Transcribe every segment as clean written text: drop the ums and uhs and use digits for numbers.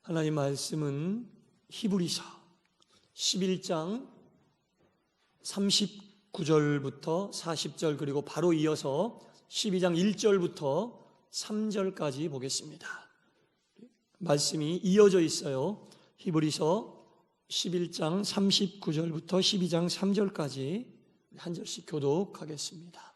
하나님 말씀은 히브리서 11장 39절부터 40절 그리고 바로 이어서 12장 1절부터 3절까지 보겠습니다. 말씀이 이어져 있어요. 히브리서 11장 39절부터 12장 3절까지 한 절씩 교독하겠습니다.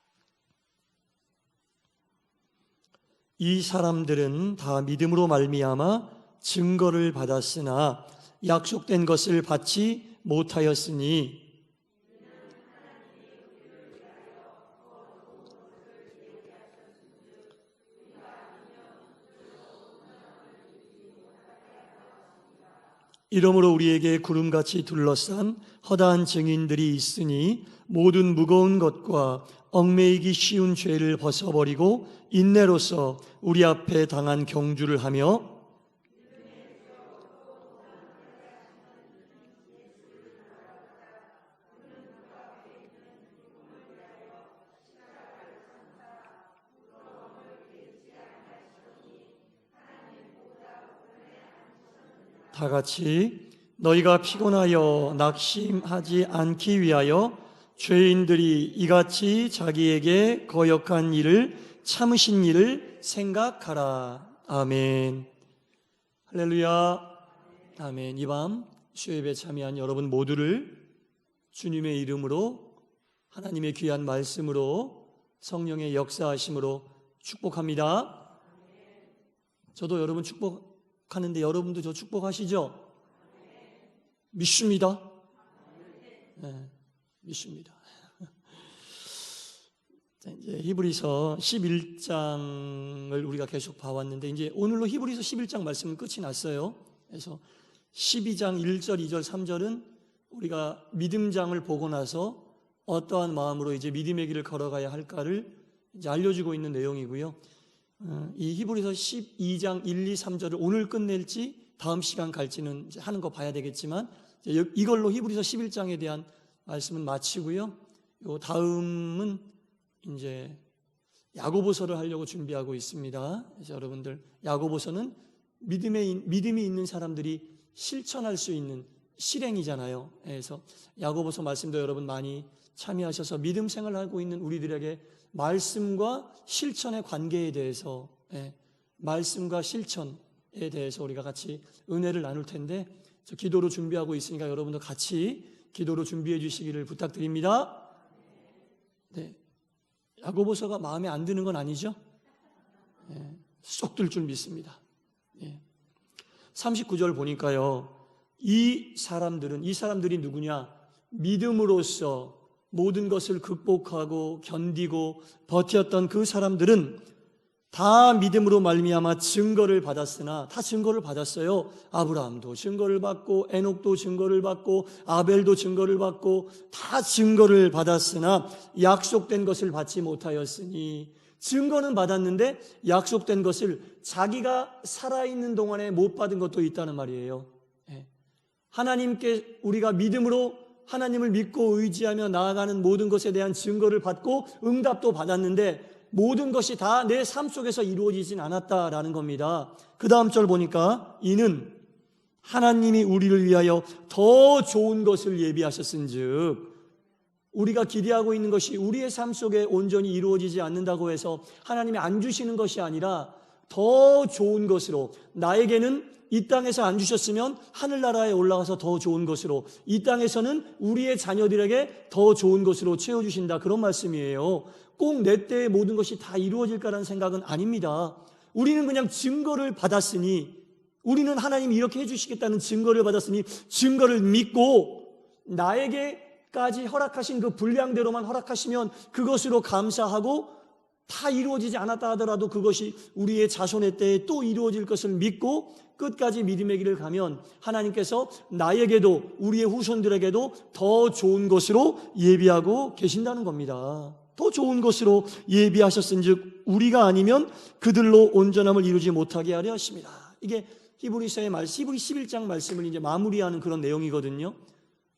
이 사람들은 다 믿음으로 말미암아 증거를 받았으나 약속된 것을 받지 못하였으니 이러므로 우리에게 구름같이 둘러싼 허다한 증인들이 있으니 모든 무거운 것과 얽매이기 쉬운 죄를 벗어버리고 인내로서 우리 앞에 당한 경주를 하며 다 같이 너희가 피곤하여 낙심하지 않기 위하여 죄인들이 이같이 자기에게 거역한 일을 참으신 일을 생각하라. 아멘. 할렐루야. 아멘. 이 밤 수요예배에 참여한 여러분 모두를 주님의 이름으로 하나님의 귀한 말씀으로 성령의 역사하심으로 축복합니다. 저도 여러분 축복하는데 여러분도 저 축복하시죠? 믿습니다. 네, 믿습니다. 이제 히브리서 11장을 우리가 계속 봐왔는데 이제 오늘로 히브리서 11장 말씀은 끝이 났어요. 그래서 12장 1절, 2절, 3절은 우리가 믿음장을 보고 나서 어떠한 마음으로 이제 믿음의 길을 걸어가야 할까를 이제 알려주고 있는 내용이고요. 이 히브리서 12장 1, 2, 3절을 오늘 끝낼지 다음 시간 갈지는 이제 하는 거 봐야 되겠지만 이걸로 히브리서 11장에 대한 말씀은 마치고요. 요 다음은 이제 야고보서를 하려고 준비하고 있습니다. 그래서 여러분들 야고보서는 믿음이 있는 사람들이 실천할 수 있는 실행이잖아요. 그래서 야고보서 말씀도 여러분 많이 참여하셔서 믿음 생활하고 있는 우리들에게 말씀과 실천의 관계에 대해서 말씀과 실천에 대해서 우리가 같이 은혜를 나눌 텐데 저 기도로 준비하고 있으니까 여러분도 같이 기도로 준비해 주시기를 부탁드립니다. 네, 야고보서가 마음에 안 드는 건 아니죠? 쏙 들 줄 믿습니다. 39절 보니까요, 이 사람들이 누구냐? 믿음으로써 모든 것을 극복하고 견디고 버텼던 그 사람들은 다 믿음으로 말미암아 증거를 받았으나 다 증거를 받았어요. 아브라함도 증거를 받고 에녹도 증거를 받고 아벨도 증거를 받고 다 증거를 받았으나 약속된 것을 받지 못하였으니 증거는 받았는데 약속된 것을 자기가 살아있는 동안에 못 받은 것도 있다는 말이에요. 하나님께 우리가 믿음으로 하나님을 믿고 의지하며 나아가는 모든 것에 대한 증거를 받고 응답도 받았는데 모든 것이 다 내 삶 속에서 이루어지진 않았다라는 겁니다. 그 다음 절 보니까 이는 하나님이 우리를 위하여 더 좋은 것을 예비하셨은즉 우리가 기대하고 있는 것이 우리의 삶 속에 온전히 이루어지지 않는다고 해서 하나님이 안 주시는 것이 아니라 더 좋은 것으로 나에게는 이 땅에서 안 주셨으면 하늘나라에 올라가서 더 좋은 것으로 이 땅에서는 우리의 자녀들에게 더 좋은 것으로 채워주신다 그런 말씀이에요. 꼭 내 때에 모든 것이 다 이루어질까라는 생각은 아닙니다. 우리는 그냥 증거를 받았으니 우리는 하나님이 이렇게 해주시겠다는 증거를 받았으니 증거를 믿고 나에게까지 허락하신 그 분량대로만 허락하시면 그것으로 감사하고 다 이루어지지 않았다 하더라도 그것이 우리의 자손의 때에 또 이루어질 것을 믿고 끝까지 믿음의 길을 가면 하나님께서 나에게도 우리의 후손들에게도 더 좋은 것으로 예비하고 계신다는 겁니다. 더 좋은 것으로 예비하셨은즉 우리가 아니면 그들로 온전함을 이루지 못하게 하려 하십니다. 이게 히브리서의 말씀, 히브리 11장 말씀을 이제 마무리하는 그런 내용이거든요.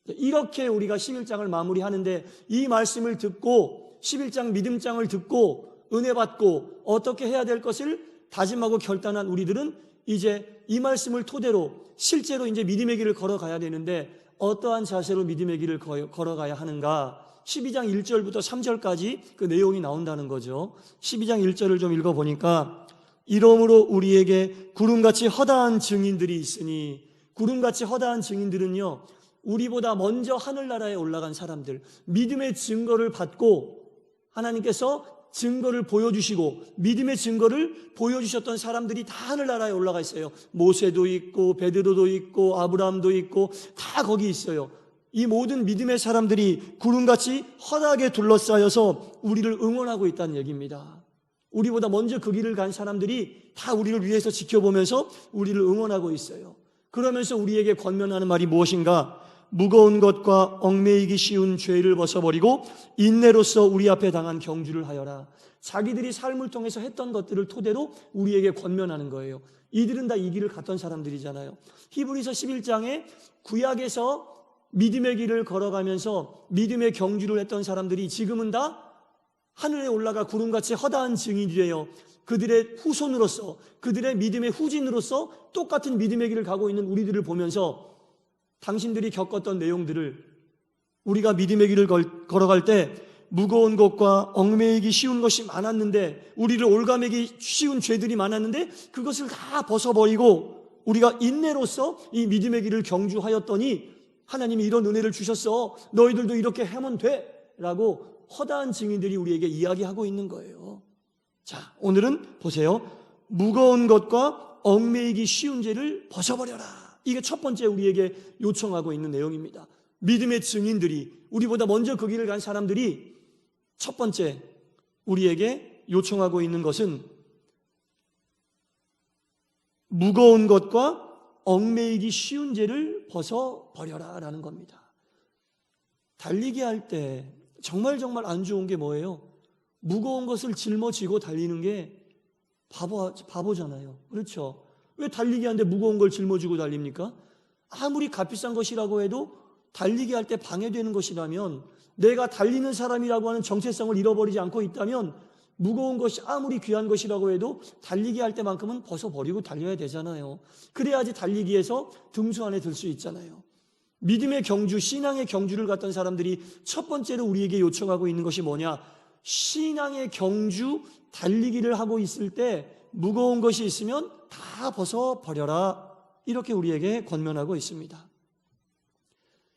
이렇게 우리가 11장을 마무리하는데 이 말씀을 듣고 11장 믿음장을 듣고 은혜 받고 어떻게 해야 될 것을 다짐하고 결단한 우리들은 이제 이 말씀을 토대로 실제로 이제 믿음의 길을 걸어가야 되는데 어떠한 자세로 믿음의 길을 걸어가야 하는가? 12장 1절부터 3절까지 그 내용이 나온다는 거죠. 12장 1절을 좀 읽어보니까 이러므로 우리에게 구름같이 허다한 증인들이 있으니, 구름같이 허다한 증인들은요, 우리보다 먼저 하늘나라에 올라간 사람들, 믿음의 증거를 받고 하나님께서 증거를 보여주시고 믿음의 증거를 보여주셨던 사람들이 다 하늘나라에 올라가 있어요. 모세도 있고 베드로도 있고 아브라함도 있고 다 거기 있어요. 이 모든 믿음의 사람들이 구름같이 허다하게 둘러싸여서 우리를 응원하고 있다는 얘기입니다. 우리보다 먼저 그 길을 간 사람들이 다 우리를 위해서 지켜보면서 우리를 응원하고 있어요. 그러면서 우리에게 권면하는 말이 무엇인가? 무거운 것과 얽매이기 쉬운 죄를 벗어버리고 인내로서 우리 앞에 당한 경주를 하여라. 자기들이 삶을 통해서 했던 것들을 토대로 우리에게 권면하는 거예요. 이들은 다 이 길을 갔던 사람들이잖아요. 히브리서 11장에 구약에서 믿음의 길을 걸어가면서 믿음의 경주를 했던 사람들이 지금은 다 하늘에 올라가 구름같이 허다한 증인이 되어 그들의 후손으로서, 그들의 믿음의 후진으로서 똑같은 믿음의 길을 가고 있는 우리들을 보면서 당신들이 겪었던 내용들을, 우리가 믿음의 길을 걸어갈 때 무거운 것과 얽매이기 쉬운 것이 많았는데, 우리를 올가매기 쉬운 죄들이 많았는데 그것을 다 벗어버리고 우리가 인내로서 이 믿음의 길을 경주하였더니 하나님이 이런 은혜를 주셨어, 너희들도 이렇게 하면 돼 라고 허다한 증인들이 우리에게 이야기하고 있는 거예요. 자, 오늘은 보세요. 무거운 것과 얽매이기 쉬운 죄를 벗어버려라. 이게 첫 번째 우리에게 요청하고 있는 내용입니다. 믿음의 증인들이, 우리보다 먼저 그 길을 간 사람들이 첫 번째 우리에게 요청하고 있는 것은 무거운 것과 얽매이기 쉬운 죄를 벗어버려라 라는 겁니다. 달리기 할 때 정말 안 좋은 게 뭐예요? 무거운 것을 짊어지고 달리는 게 바보잖아요. 그렇죠? 왜 달리기 하는데 무거운 걸 짊어지고 달립니까? 아무리 값비싼 것이라고 해도 달리기 할 때 방해되는 것이라면, 내가 달리는 사람이라고 하는 정체성을 잃어버리지 않고 있다면 무거운 것이 아무리 귀한 것이라고 해도 달리기 할 때만큼은 벗어버리고 달려야 되잖아요. 그래야지 달리기에서 등수 안에 들 수 있잖아요. 믿음의 경주, 신앙의 경주를 갔던 사람들이 첫 번째로 우리에게 요청하고 있는 것이 뭐냐? 신앙의 경주, 달리기를 하고 있을 때 무거운 것이 있으면 다 벗어버려라. 이렇게 우리에게 권면하고 있습니다.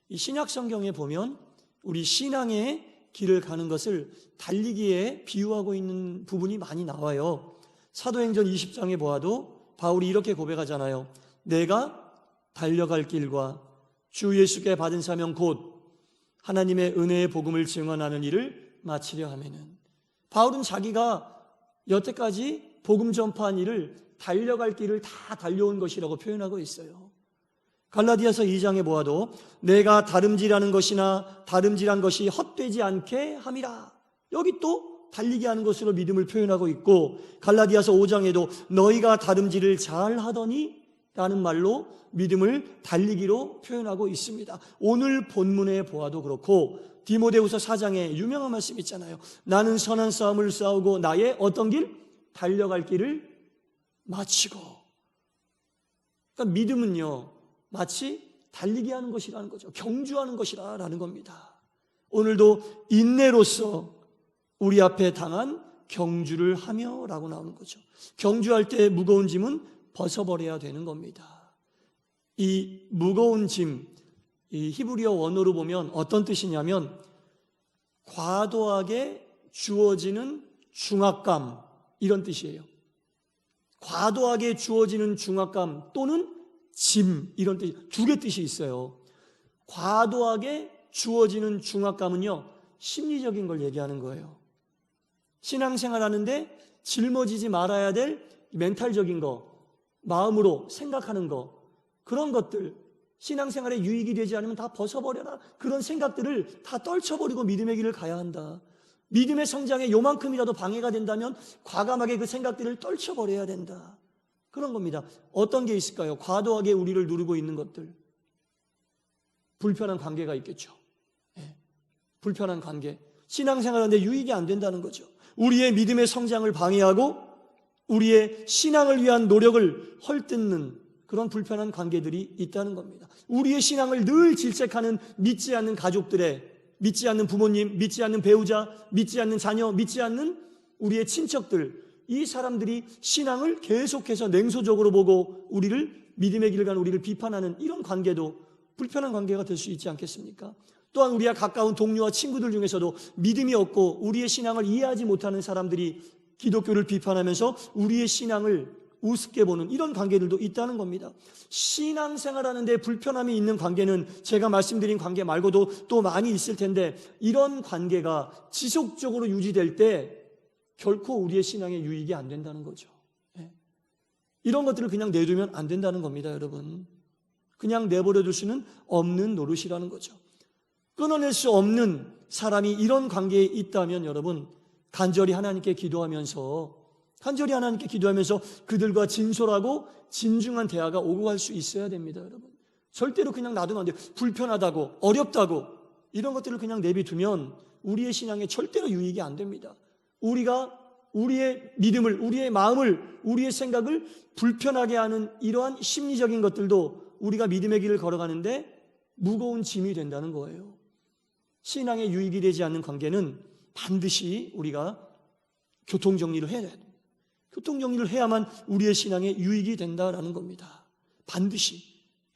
이 신약 성경에 보면 우리 신앙의 길을 가는 것을 달리기에 비유하고 있는 부분이 많이 나와요. 사도행전 20장에 보아도 바울이 이렇게 고백하잖아요. 내가 달려갈 길과 주 예수께 받은 사명 곧 하나님의 은혜의 복음을 증언하는 일을 마치려 하면은, 바울은 자기가 여태까지 복음 전파한 일을 달려갈 길을 다 달려온 것이라고 표현하고 있어요. 갈라디아서 2장에 보아도 내가 다름질하는 것이나 다름질한 것이 헛되지 않게 함이라. 여기 또 달리기 하는 것으로 믿음을 표현하고 있고, 갈라디아서 5장에도 너희가 다름질을 잘 하더니 라는 말로 믿음을 달리기로 표현하고 있습니다. 오늘 본문에 보아도 그렇고 디모데후서 4장에 유명한 말씀 있잖아요. 나는 선한 싸움을 싸우고 나의 어떤 길? 달려갈 길을 마치고. 그러니까 믿음은요, 마치 달리기 하는 것이라는 거죠. 경주하는 것이라는 겁니다. 오늘도 인내로서 우리 앞에 당한 경주를 하며 라고 나오는 거죠. 경주할 때 무거운 짐은 벗어버려야 되는 겁니다. 이 무거운 짐, 이 히브리어 원어로 보면 어떤 뜻이냐면 과도하게 주어지는 중압감, 이런 뜻이에요. 과도하게 주어지는 중압감 또는 짐, 이런 뜻, 두 개 뜻이 있어요. 과도하게 주어지는 중압감은요, 심리적인 걸 얘기하는 거예요. 신앙생활 하는데 짊어지지 말아야 될 멘탈적인 거, 마음으로 생각하는 거, 그런 것들, 신앙생활에 유익이 되지 않으면 다 벗어버려라. 그런 생각들을 다 떨쳐버리고 믿음의 길을 가야 한다. 믿음의 성장에 요만큼이라도 방해가 된다면 과감하게 그 생각들을 떨쳐버려야 된다. 그런 겁니다. 어떤 게 있을까요? 과도하게 우리를 누르고 있는 것들. 불편한 관계가 있겠죠. 네. 불편한 관계. 신앙생활하는데 유익이 안 된다는 거죠. 우리의 믿음의 성장을 방해하고 우리의 신앙을 위한 노력을 헐뜯는 그런 불편한 관계들이 있다는 겁니다. 우리의 신앙을 늘 질책하는 믿지 않는 가족들의, 믿지 않는 부모님, 믿지 않는 배우자, 믿지 않는 자녀, 믿지 않는 우리의 친척들, 이 사람들이 신앙을 계속해서 냉소적으로 보고 믿음의 길을 가는 우리를 비판하는 이런 관계도 불편한 관계가 될 수 있지 않겠습니까? 또한 우리와 가까운 동료와 친구들 중에서도 믿음이 없고 우리의 신앙을 이해하지 못하는 사람들이 기독교를 비판하면서 우리의 신앙을 우습게 보는 이런 관계들도 있다는 겁니다. 신앙생활하는 데 불편함이 있는 관계는 제가 말씀드린 관계 말고도 또 많이 있을 텐데, 이런 관계가 지속적으로 유지될 때 결코 우리의 신앙에 유익이 안 된다는 거죠. 이런 것들을 그냥 내두면 안 된다는 겁니다, 여러분. 그냥 내버려 둘 수는 없는 노릇이라는 거죠. 끊어낼 수 없는 사람이 이런 관계에 있다면 여러분, 간절히 하나님께 기도하면서 그들과 진솔하고 진중한 대화가 오고 갈 수 있어야 됩니다, 여러분. 절대로 그냥 놔두면 안 돼요. 불편하다고, 어렵다고 이런 것들을 그냥 내비두면 우리의 신앙에 절대로 유익이 안 됩니다. 우리가 우리의 믿음을, 우리의 마음을, 우리의 생각을 불편하게 하는 이러한 심리적인 것들도 우리가 믿음의 길을 걸어가는데 무거운 짐이 된다는 거예요. 신앙에 유익이 되지 않는 관계는 반드시 우리가 교통정리를 해야 돼요. 교통정리를 해야만 우리의 신앙에 유익이 된다라는 겁니다. 반드시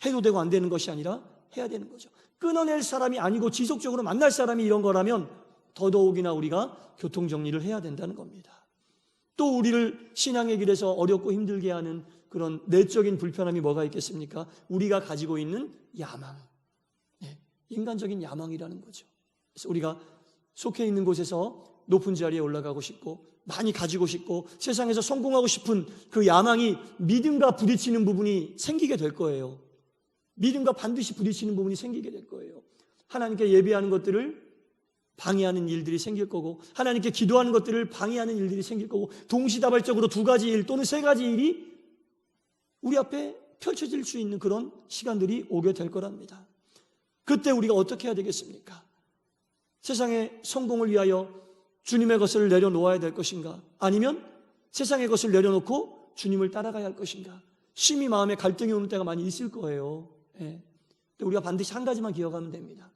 해도 되고 안 되는 것이 아니라 해야 되는 거죠. 끊어낼 사람이 아니고 지속적으로 만날 사람이 이런 거라면 더더욱이나 우리가 교통정리를 해야 된다는 겁니다. 또 우리를 신앙의 길에서 어렵고 힘들게 하는 그런 내적인 불편함이 뭐가 있겠습니까? 우리가 가지고 있는 야망, 인간적인 야망이라는 거죠. 그래서 우리가 속해 있는 곳에서 높은 자리에 올라가고 싶고 많이 가지고 싶고 세상에서 성공하고 싶은 그 야망이 믿음과 부딪히는 부분이 생기게 될 거예요. 믿음과 반드시 부딪히는 부분이 생기게 될 거예요. 하나님께 예배하는 것들을 방해하는 일들이 생길 거고, 하나님께 기도하는 것들을 방해하는 일들이 생길 거고, 동시다발적으로 2가지 일 또는 3가지 일이 우리 앞에 펼쳐질 수 있는 그런 시간들이 오게 될 거랍니다. 그때 우리가 어떻게 해야 되겠습니까? 세상의 성공을 위하여 주님의 것을 내려놓아야 될 것인가? 아니면 세상의 것을 내려놓고 주님을 따라가야 할 것인가? 심히 마음에 갈등이 오는 때가 많이 있을 거예요. 우리가 반드시 한 가지만 기억하면 됩니다.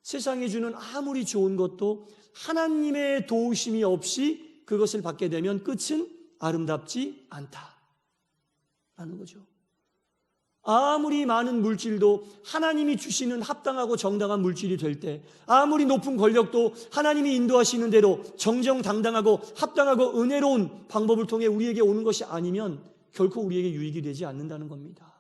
세상이 주는 아무리 좋은 것도 하나님의 도우심이 없이 그것을 받게 되면 끝은 아름답지 않다라는 거죠. 아무리 많은 물질도 하나님이 주시는 합당하고 정당한 물질이 될 때, 아무리 높은 권력도 하나님이 인도하시는 대로 정정당당하고 합당하고 은혜로운 방법을 통해 우리에게 오는 것이 아니면 결코 우리에게 유익이 되지 않는다는 겁니다.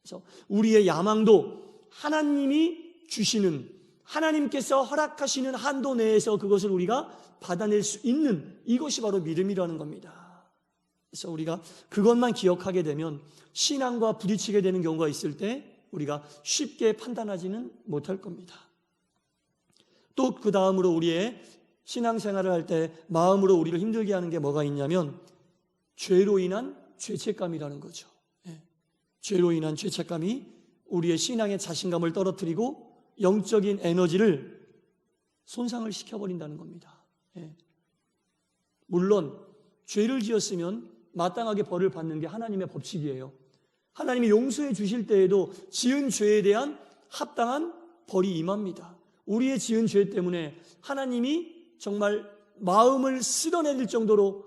그래서 우리의 야망도 하나님이 주시는, 하나님께서 허락하시는 한도 내에서 그것을 우리가 받아낼 수 있는, 이것이 바로 믿음이라는 겁니다. 그래서 우리가 그것만 기억하게 되면 신앙과 부딪히게 되는 경우가 있을 때 우리가 쉽게 판단하지는 못할 겁니다. 또 그 다음으로 우리의 신앙생활을 할 때 마음으로 우리를 힘들게 하는 게 뭐가 있냐면 죄로 인한 죄책감이라는 거죠. 죄로 인한 죄책감이 우리의 신앙의 자신감을 떨어뜨리고 영적인 에너지를 손상을 시켜버린다는 겁니다. 물론 죄를 지었으면 마땅하게 벌을 받는 게 하나님의 법칙이에요. 하나님이 용서해 주실 때에도 지은 죄에 대한 합당한 벌이 임합니다. 우리의 지은 죄 때문에 하나님이 정말 마음을 쓸어내릴 정도로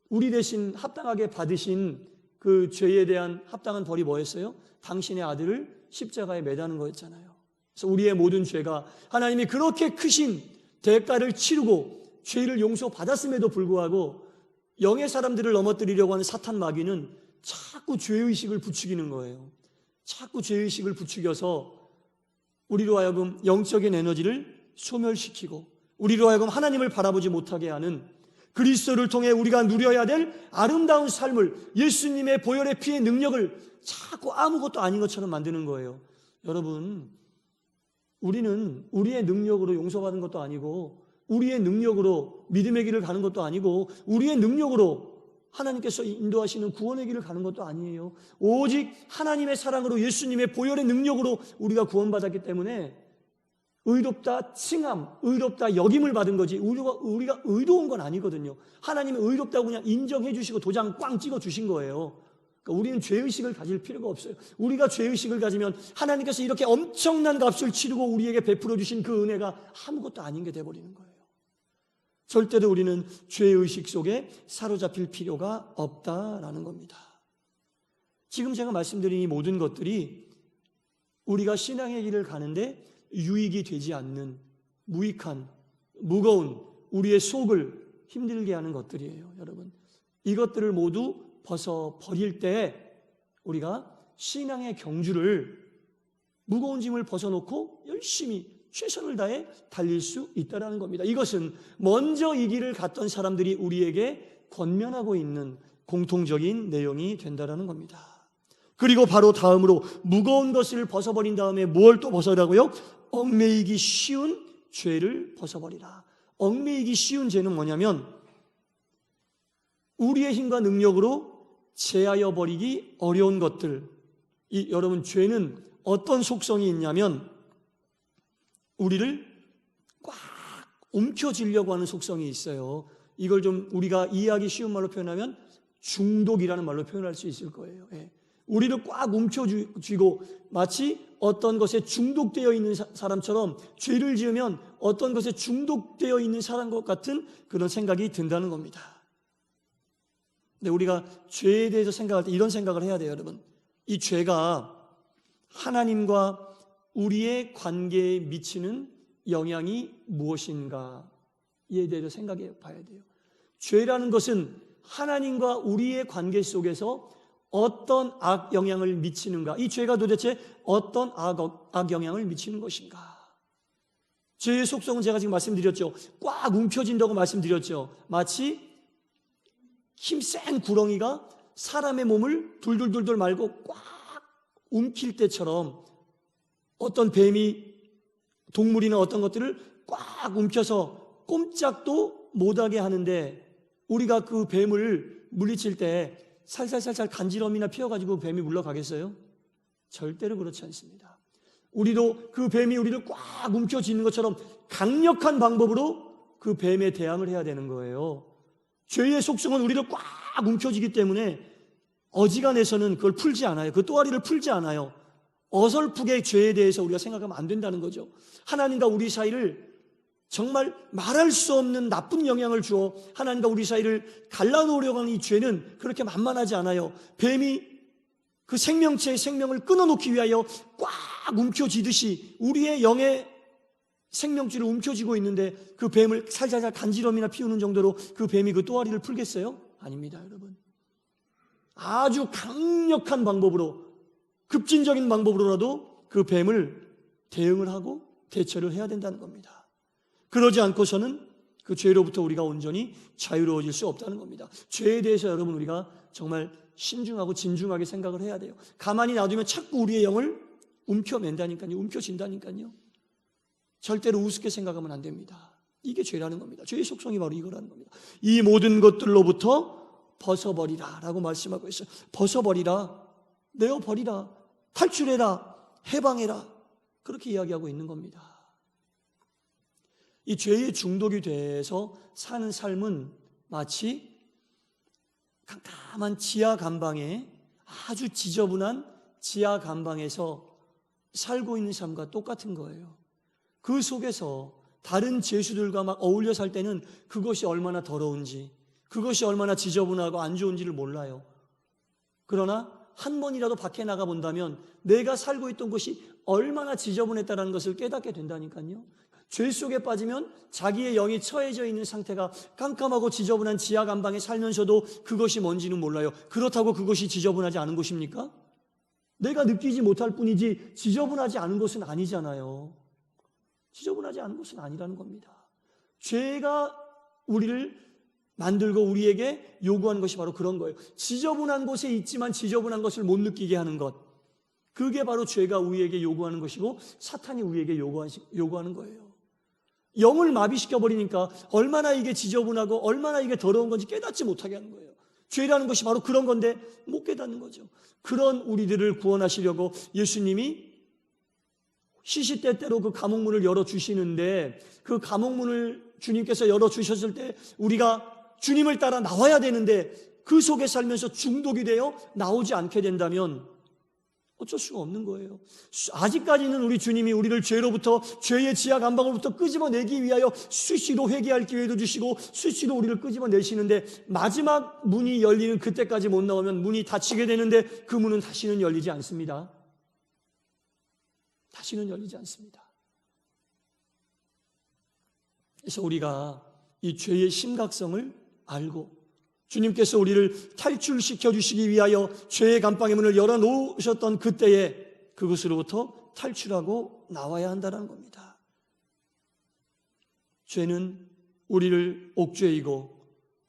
우리 대신 합당하게 받으신 그 죄에 대한 합당한 벌이 뭐였어요? 당신의 아들을 십자가에 매다는 거였잖아요. 그래서 우리의 모든 죄가 하나님이 그렇게 크신 대가를 치르고 죄를 용서받았음에도 불구하고 영의 사람들을 넘어뜨리려고 하는 사탄 마귀는 자꾸 죄의식을 부추기는 거예요. 자꾸 죄의식을 부추겨서 우리로 하여금 영적인 에너지를 소멸시키고 우리로 하여금 하나님을 바라보지 못하게 하는, 그리스도를 통해 우리가 누려야 될 아름다운 삶을, 예수님의 보혈의 피의 능력을 자꾸 아무것도 아닌 것처럼 만드는 거예요. 여러분, 우리는 우리의 능력으로 용서받은 것도 아니고 우리의 능력으로 믿음의 길을 가는 것도 아니고 우리의 능력으로 하나님께서 인도하시는 구원의 길을 가는 것도 아니에요. 오직 하나님의 사랑으로 예수님의 보혈의 능력으로 우리가 구원받았기 때문에 의롭다 칭함, 의롭다 여김을 받은 거지 우리가 의로운 건 아니거든요. 하나님이 의롭다고 그냥 인정해 주시고 도장 꽝 찍어 주신 거예요. 그러니까 우리는 죄의식을 가질 필요가 없어요. 우리가 죄의식을 가지면 하나님께서 이렇게 엄청난 값을 치르고 우리에게 베풀어 주신 그 은혜가 아무것도 아닌 게 돼버리는 거예요. 절대로 우리는 죄의식 속에 사로잡힐 필요가 없다라는 겁니다. 지금 제가 말씀드린 이 모든 것들이 우리가 신앙의 길을 가는데 유익이 되지 않는 무익한, 무거운 우리의 속을 힘들게 하는 것들이에요. 여러분, 이것들을 모두 벗어버릴 때 우리가 신앙의 경주를, 무거운 짐을 벗어놓고 열심히 최선을 다해 달릴 수 있다는 겁니다. 이것은 먼저 이 길을 갔던 사람들이 우리에게 권면하고 있는 공통적인 내용이 된다는 겁니다. 그리고 바로 다음으로 무거운 것을 벗어버린 다음에 뭘 또 벗어라고요? 얽매이기 쉬운 죄를 벗어버리라. 얽매이기 쉬운 죄는 뭐냐면 우리의 힘과 능력으로 제하여 버리기 어려운 것들. 여러분, 죄는 어떤 속성이 있냐면 우리를 꽉 움켜쥐려고 하는 속성이 있어요. 이걸 좀 우리가 이해하기 쉬운 말로 표현하면 중독이라는 말로 표현할 수 있을 거예요. 우리를 꽉 움켜쥐고 마치 어떤 것에 중독되어 있는 사람처럼 죄를 지으면 어떤 것에 중독되어 있는 사람 것 같은 그런 생각이 든다는 겁니다. 근데 우리가 죄에 대해서 생각할 때 이런 생각을 해야 돼요, 여러분. 이 죄가 하나님과 우리의 관계에 미치는 영향이 무엇인가에 대해서 생각해 봐야 돼요. 죄라는 것은 하나님과 우리의 관계 속에서 어떤 악 영향을 미치는가? 이 죄가 도대체 어떤 악 영향을 미치는 것인가? 죄의 속성은 제가 지금 말씀드렸죠. 꽉 움켜진다고 말씀드렸죠. 마치 힘센 구렁이가 사람의 몸을 둘둘둘둘 말고 꽉 움킬 때처럼 어떤 뱀이 동물이나 어떤 것들을 꽉 움켜서 꼼짝도 못하게 하는데 우리가 그 뱀을 물리칠 때 살살살살 간지럼이나 피어가지고 뱀이 물러가겠어요? 절대로 그렇지 않습니다. 우리도 그 뱀이 우리를 꽉 움켜쥐는 것처럼 강력한 방법으로 그 뱀에 대항을 해야 되는 거예요. 죄의 속성은 우리를 꽉 움켜쥐기 때문에 어지간해서는 그걸 풀지 않아요. 그 또아리를 풀지 않아요. 어설프게 죄에 대해서 우리가 생각하면 안 된다는 거죠. 하나님과 우리 사이를 정말 말할 수 없는 나쁜 영향을 주어 하나님과 우리 사이를 갈라놓으려고 하는 이 죄는 그렇게 만만하지 않아요. 뱀이 그 생명체의 생명을 끊어놓기 위하여 꽉 움켜쥐듯이 우리의 영의 생명줄을 움켜쥐고 있는데 그 뱀을 살살살 간지럼이나 피우는 정도로 그 뱀이 그 또아리를 풀겠어요? 아닙니다, 여러분. 아주 강력한 방법으로, 급진적인 방법으로라도 그 뱀을 대응을 하고 대처를 해야 된다는 겁니다. 그러지 않고서는 그 죄로부터 우리가 온전히 자유로워질 수 없다는 겁니다. 죄에 대해서 여러분 우리가 정말 신중하고 진중하게 생각을 해야 돼요. 가만히 놔두면 자꾸 우리의 영을 움켜맨다니까요. 움켜쥔다니까요. 절대로 우습게 생각하면 안 됩니다. 이게 죄라는 겁니다. 죄의 속성이 바로 이거라는 겁니다. 이 모든 것들로부터 벗어버리라 라고 말씀하고 있어요. 벗어버리라, 내어버리라, 탈출해라, 해방해라, 그렇게 이야기하고 있는 겁니다. 이 죄의 중독이 돼서 사는 삶은 마치 깜깜한 지하 감방에, 아주 지저분한 지하 감방에서 살고 있는 삶과 똑같은 거예요. 그 속에서 다른 죄수들과 막 어울려 살 때는 그것이 얼마나 더러운지, 그것이 얼마나 지저분하고 안 좋은지를 몰라요. 그러나 한 번이라도 밖에 나가 본다면 내가 살고 있던 곳이 얼마나 지저분했다는 것을 깨닫게 된다니까요. 죄 속에 빠지면 자기의 영이 처해져 있는 상태가 깜깜하고 지저분한 지하 감방에 살면서도 그것이 뭔지는 몰라요. 그렇다고 그것이 지저분하지 않은 곳입니까? 내가 느끼지 못할 뿐이지 지저분하지 않은 곳은 아니잖아요. 지저분하지 않은 곳은 아니라는 겁니다. 죄가 우리를 만들고 우리에게 요구하는 것이 바로 그런 거예요. 지저분한 곳에 있지만 지저분한 것을 못 느끼게 하는 것, 그게 바로 죄가 우리에게 요구하는 것이고 사탄이 우리에게 요구하는 거예요. 영을 마비시켜버리니까 얼마나 이게 지저분하고 얼마나 이게 더러운 건지 깨닫지 못하게 하는 거예요. 죄라는 것이 바로 그런 건데 못 깨닫는 거죠. 그런 우리들을 구원하시려고 예수님이 시시때때로 그 감옥문을 열어주시는데 그 감옥문을 주님께서 열어주셨을 때 우리가 주님을 따라 나와야 되는데 그 속에 살면서 중독이 되어 나오지 않게 된다면 어쩔 수가 없는 거예요. 아직까지는 우리 주님이 우리를 죄로부터, 죄의 지하 감방으로부터 끄집어내기 위하여 수시로 회개할 기회도 주시고 수시로 우리를 끄집어내시는데 마지막 문이 열리는 그때까지 못 나오면 문이 닫히게 되는데 그 문은 다시는 열리지 않습니다. 다시는 열리지 않습니다. 그래서 우리가 이 죄의 심각성을 알고 주님께서 우리를 탈출시켜 주시기 위하여 죄의 감방의 문을 열어놓으셨던 그때에 그것으로부터 탈출하고 나와야 한다는 겁니다. 죄는 우리를 옥죄이고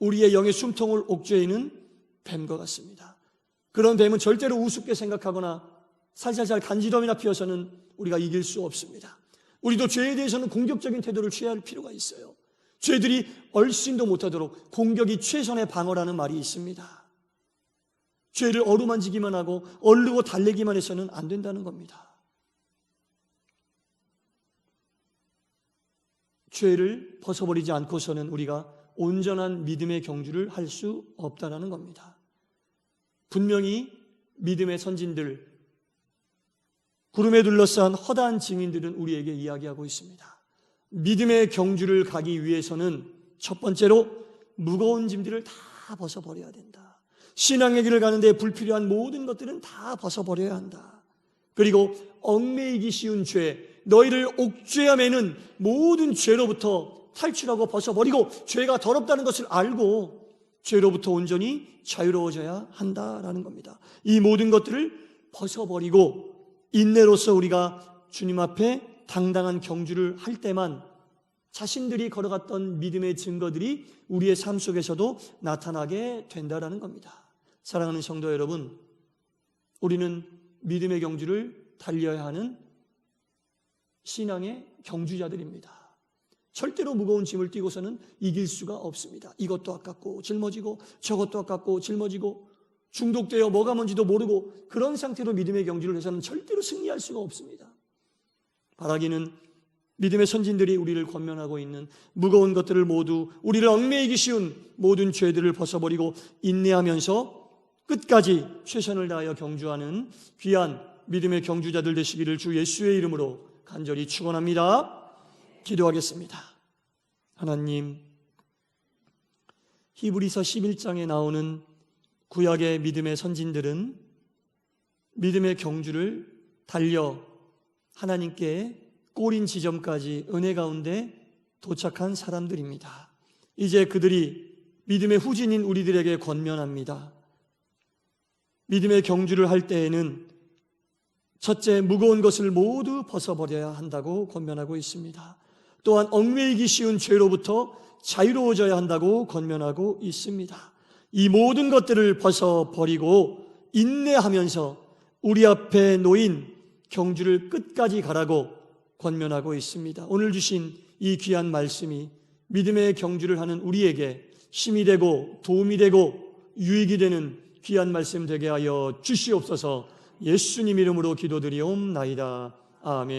우리의 영의 숨통을 옥죄이는 뱀과 같습니다. 그런 뱀은 절대로 우습게 생각하거나 살살살 간지럼이나 피워서는 우리가 이길 수 없습니다. 우리도 죄에 대해서는 공격적인 태도를 취해야 할 필요가 있어요. 죄들이 얼씬도 못하도록 공격이 최선의 방어라는 말이 있습니다. 죄를 어루만지기만 하고 얼르고 달래기만 해서는 안 된다는 겁니다. 죄를 벗어버리지 않고서는 우리가 온전한 믿음의 경주를 할 수 없다는 겁니다. 분명히 믿음의 선진들, 구름에 둘러싼 허다한 증인들은 우리에게 이야기하고 있습니다. 믿음의 경주를 가기 위해서는 첫 번째로 무거운 짐들을 다 벗어버려야 된다. 신앙의 길을 가는데 불필요한 모든 것들은 다 벗어버려야 한다. 그리고 얽매이기 쉬운 죄, 너희를 옥죄하매는 모든 죄로부터 탈출하고 벗어버리고 죄가 더럽다는 것을 알고 죄로부터 온전히 자유로워져야 한다라는 겁니다. 이 모든 것들을 벗어버리고 인내로서 우리가 주님 앞에 당당한 경주를 할 때만 자신들이 걸어갔던 믿음의 증거들이 우리의 삶 속에서도 나타나게 된다는 겁니다. 사랑하는 성도 여러분, 우리는 믿음의 경주를 달려야 하는 신앙의 경주자들입니다. 절대로 무거운 짐을 띠고서는 이길 수가 없습니다. 이것도 아깝고 짊어지고 저것도 아깝고 짊어지고 중독되어 뭐가 뭔지도 모르고 그런 상태로 믿음의 경주를 해서는 절대로 승리할 수가 없습니다. 바라기는 믿음의 선진들이 우리를 권면하고 있는 무거운 것들을 모두 우리를 얽매이기 쉬운 모든 죄들을 벗어버리고 인내하면서 끝까지 최선을 다하여 경주하는 귀한 믿음의 경주자들 되시기를 주 예수의 이름으로 간절히 축원합니다. 기도하겠습니다. 하나님, 히브리서 11장에 나오는 구약의 믿음의 선진들은 믿음의 경주를 달려 하나님께 꼬린 지점까지 은혜 가운데 도착한 사람들입니다. 이제 그들이 믿음의 후진인 우리들에게 권면합니다. 믿음의 경주를 할 때에는 첫째, 무거운 것을 모두 벗어버려야 한다고 권면하고 있습니다. 또한 얽매이기 쉬운 죄로부터 자유로워져야 한다고 권면하고 있습니다. 이 모든 것들을 벗어버리고 인내하면서 우리 앞에 놓인 경주를 끝까지 가라고 권면하고 있습니다. 오늘 주신 이 귀한 말씀이 믿음의 경주를 하는 우리에게 힘이 되고 도움이 되고 유익이 되는 귀한 말씀 되게 하여 주시옵소서. 예수님 이름으로 기도드리옵나이다. 아멘.